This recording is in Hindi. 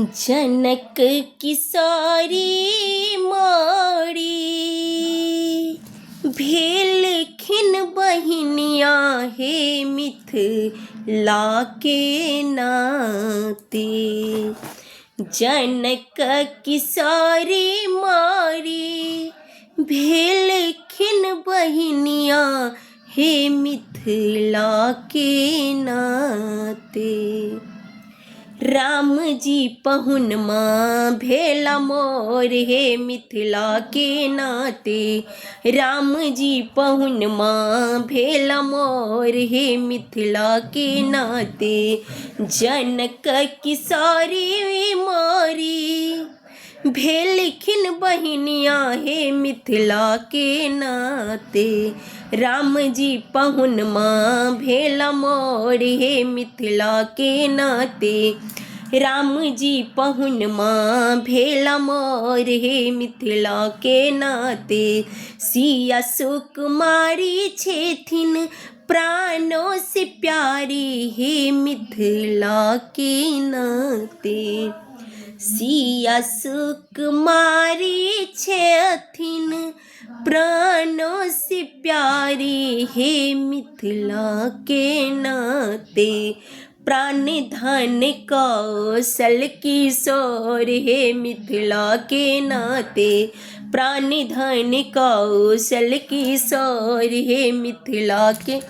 जनक की सारी माड़ी भेल खिन बहिनिया हे मिथिला के नाते। जनक की सारी माड़ी भेल खिन बहिनिया हे मिथिला के नाते। राम जी पहुनमा भेला मोर हे मिथिला के नाते। राम जी पहुनमा भेला मोर हे मिथिला के नाते। जनक की सारी मारी भेलखिन बहिनिया हे मिथिला के नाते। राम जी पहुनमा भेला मोर हे मिथिला के नाते। राम जी पहुनमा भेला मोर हे मिथिला के नाते। सिया सुकुमारी छेथिन प्राणों से प्यारी हे मिथिला के नाते। सिया सुकुमारी छेथिन प्राणों से प्यारी हे मिथिला के नाते। प्राण धन कौशल किशोर हे मिथिला के नाते। प्राण धन कौशल किशोर हे मिथिला के